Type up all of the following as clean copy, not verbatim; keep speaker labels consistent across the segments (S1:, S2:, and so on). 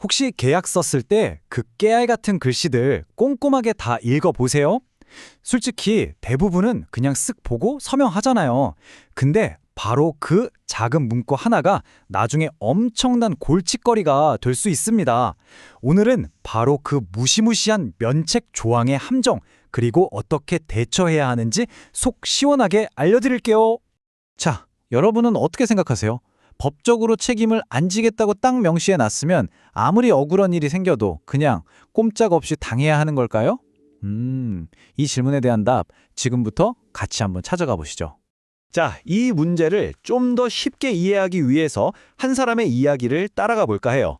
S1: 혹시 계약서 쓸 때 그 깨알 같은 글씨들 꼼꼼하게 다 읽어보세요. 솔직히 대부분은 그냥 쓱 보고 서명하잖아요. 근데 바로 그 작은 문구 하나가 나중에 엄청난 골칫거리가 될 수 있습니다. 오늘은 바로 그 무시무시한 면책 조항의 함정, 그리고 어떻게 대처해야 하는지 속 시원하게 알려드릴게요. 자, 여러분은 어떻게 생각하세요? 법적으로 책임을 안 지겠다고 딱 명시해 놨으면 아무리 억울한 일이 생겨도 그냥 꼼짝없이 당해야 하는 걸까요? 이 질문에 대한 답 지금부터 같이 한번 찾아가 보시죠.
S2: 자, 이 문제를 좀 더 쉽게 이해하기 위해서 한 사람의 이야기를 따라가 볼까 해요.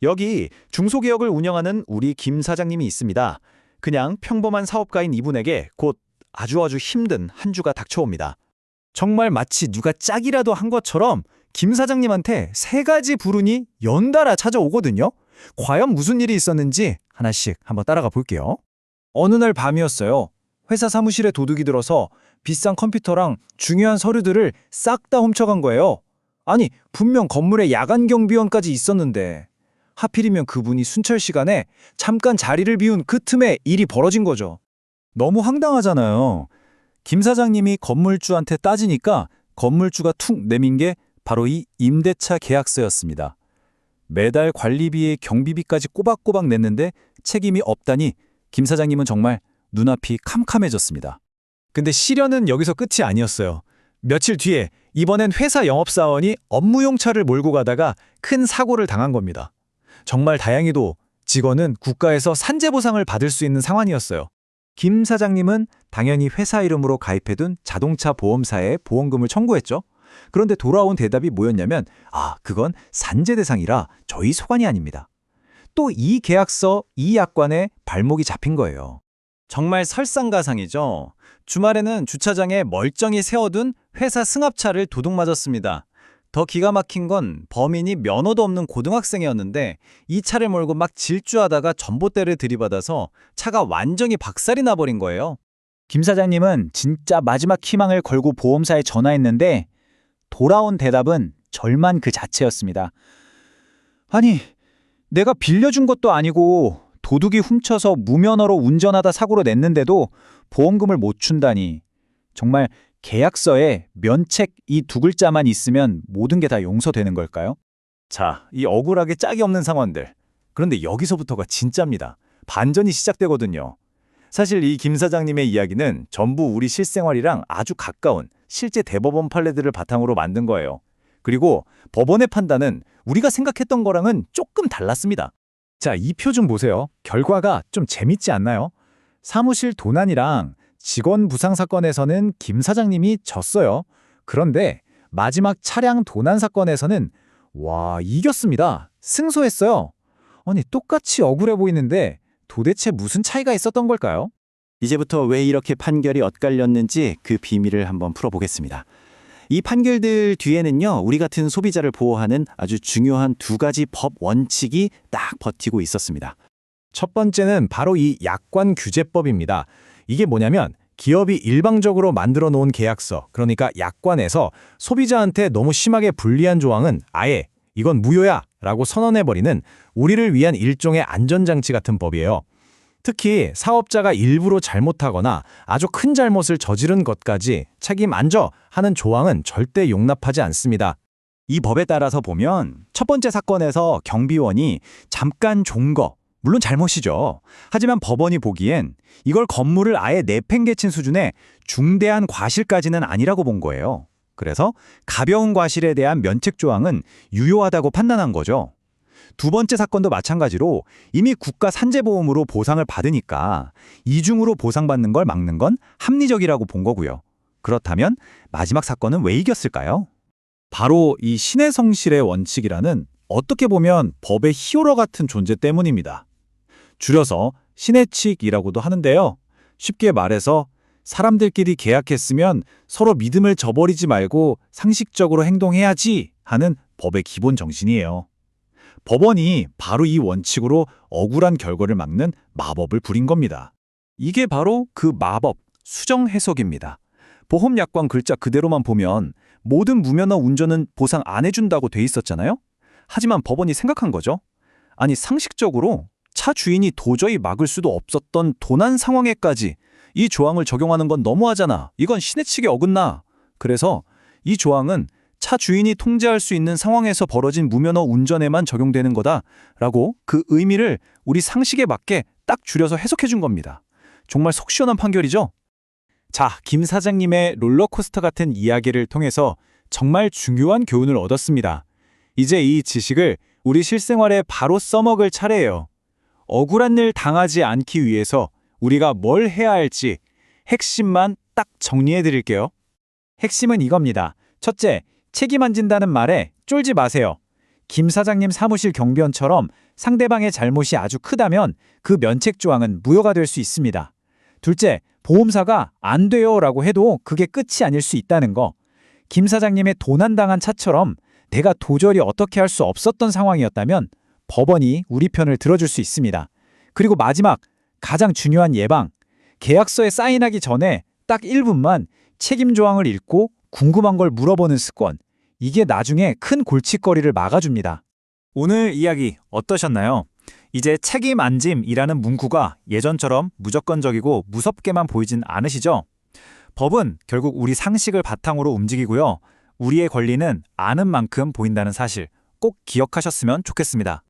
S2: 여기 중소기업을 운영하는 우리 김 사장님이 있습니다. 그냥 평범한 사업가인 이분에게 곧 아주 힘든 한 주가 닥쳐옵니다. 정말 마치 누가 짝이라도 한 것처럼 김 사장님한테 3가지 불운이 연달아 찾아오거든요. 과연 무슨 일이 있었는지 하나씩 한번 따라가 볼게요.
S1: 어느 날 밤이었어요. 회사 사무실에 도둑이 들어서 비싼 컴퓨터랑 중요한 서류들을 싹 다 훔쳐간 거예요. 아니, 분명 건물에 야간 경비원까지 있었는데 하필이면 그분이 순찰 시간에 잠깐 자리를 비운 그 틈에 일이 벌어진 거죠. 너무 황당하잖아요. 김 사장님이 건물주한테 따지니까 건물주가 툭 내민 게 바로 이 임대차 계약서였습니다. 매달 관리비에 경비비까지 꼬박꼬박 냈는데 책임이 없다니 김 사장님은 정말 눈앞이 캄캄해졌습니다. 근데 시련은 여기서 끝이 아니었어요. 며칠 뒤에 이번엔 회사 영업사원이 업무용 차를 몰고 가다가 큰 사고를 당한 겁니다. 정말 다행히도 직원은 국가에서 산재보상을 받을 수 있는 상황이었어요. 김 사장님은 당연히 회사 이름으로 가입해둔 자동차 보험사에 보험금을 청구했죠. 그런데 돌아온 대답이 뭐였냐면 그건 산재 대상이라 저희 소관이 아닙니다. 또 이 계약서, 이 약관에 발목이 잡힌 거예요. 정말 설상가상이죠. 주말에는 주차장에 멀쩡히 세워둔 회사 승합차를 도둑 맞았습니다. 더 기가 막힌 건 범인이 면허도 없는 고등학생이었는데 이 차를 몰고 막 질주하다가 전봇대를 들이받아서 차가 완전히 박살이 나버린 거예요. 김 사장님은 진짜 마지막 희망을 걸고 보험사에 전화했는데 돌아온 대답은 절만 그 자체였습니다. 아니, 내가 빌려준 것도 아니고 도둑이 훔쳐서 무면허로 운전하다 사고로 냈는데도 보험금을 못 준다니. 정말 계약서에 면책 이 2글자만 있으면 모든 게 다 용서되는 걸까요? 자, 이 억울하게 짝이 없는 상황들. 그런데 여기서부터가 진짜입니다. 반전이 시작되거든요. 사실 이 김 사장님의 이야기는 전부 우리 실생활이랑 아주 가까운 실제 대법원 판례들을 바탕으로 만든 거예요. 그리고 법원의 판단은 우리가 생각했던 거랑은 조금 달랐습니다. 자, 이 표 좀 보세요. 결과가 좀 재밌지 않나요? 사무실 도난이랑 직원 부상 사건에서는 김 사장님이 졌어요. 그런데 마지막 차량 도난 사건에서는 이겼습니다. 승소했어요. 아니, 똑같이 억울해 보이는데 도대체 무슨 차이가 있었던 걸까요?
S2: 이제부터 왜 이렇게 판결이 엇갈렸는지 그 비밀을 한번 풀어보겠습니다. 이 판결들 뒤에는요, 우리 같은 소비자를 보호하는 아주 중요한 2가지 법 원칙이 딱 버티고 있었습니다.
S1: 첫 번째는 바로 이 약관 규제법입니다. 이게 뭐냐면 기업이 일방적으로 만들어 놓은 계약서, 그러니까 약관에서 소비자한테 너무 심하게 불리한 조항은 아예 이건 무효야 라고 선언해버리는 우리를 위한 일종의 안전장치 같은 법이에요. 특히 사업자가 일부러 잘못하거나 아주 큰 잘못을 저지른 것까지 책임 안 져 하는 조항은 절대 용납하지 않습니다. 이 법에 따라서 보면 첫 번째 사건에서 경비원이 잠깐 준 거, 물론 잘못이죠. 하지만 법원이 보기엔 이걸 건물을 아예 내팽개친 수준의 중대한 과실까지는 아니라고 본 거예요. 그래서 가벼운 과실에 대한 면책 조항은 유효하다고 판단한 거죠. 두 번째 사건도 마찬가지로 이미 국가 산재보험으로 보상을 받으니까 이중으로 보상받는 걸 막는 건 합리적이라고 본 거고요. 그렇다면 마지막 사건은 왜 이겼을까요? 바로 이 신의 성실의 원칙이라는 어떻게 보면 법의 히어로 같은 존재 때문입니다. 줄여서 신의 칙이라고도 하는데요. 쉽게 말해서 사람들끼리 계약했으면 서로 믿음을 저버리지 말고 상식적으로 행동해야지 하는 법의 기본 정신이에요. 법원이 바로 이 원칙으로 억울한 결과를 막는 마법을 부린 겁니다. 이게 바로 그 마법, 수정 해석입니다. 보험 약관 글자 그대로만 보면 모든 무면허 운전은 보상 안 해준다고 돼 있었잖아요? 하지만 법원이 생각한 거죠. 아니 상식적으로 차 주인이 도저히 막을 수도 없었던 도난 상황에까지 이 조항을 적용하는 건 너무하잖아. 이건 신의 칙에 어긋나. 그래서 이 조항은 차 주인이 통제할 수 있는 상황에서 벌어진 무면허 운전에만 적용되는 거다라고 그 의미를 우리 상식에 맞게 딱 줄여서 해석해 준 겁니다. 정말 속 시원한 판결이죠? 자, 김 사장님의 롤러코스터 같은 이야기를 통해서 정말 중요한 교훈을 얻었습니다. 이제 이 지식을 우리 실생활에 바로 써먹을 차례예요. 억울한 일 당하지 않기 위해서 우리가 뭘 해야 할지 핵심만 딱 정리해 드릴게요. 핵심은 이겁니다. 첫째, 책임 안 진다는 말에 쫄지 마세요. 김 사장님 사무실 경비원처럼 상대방의 잘못이 아주 크다면 그 면책 조항은 무효가 될 수 있습니다. 둘째, 보험사가 안 돼요 라고 해도 그게 끝이 아닐 수 있다는 거. 김 사장님의 도난당한 차처럼 내가 도저히 어떻게 할 수 없었던 상황이었다면 법원이 우리 편을 들어줄 수 있습니다. 그리고 마지막, 가장 중요한 예방. 계약서에 사인하기 전에 딱 1분만 책임 조항을 읽고 궁금한 걸 물어보는 습관. 이게 나중에 큰 골칫거리를 막아줍니다. 오늘 이야기 어떠셨나요? 이제 책임 안 짐이라는 문구가 예전처럼 무조건적이고 무섭게만 보이진 않으시죠? 법은 결국 우리 상식을 바탕으로 움직이고요. 우리의 권리는 아는 만큼 보인다는 사실 꼭 기억하셨으면 좋겠습니다.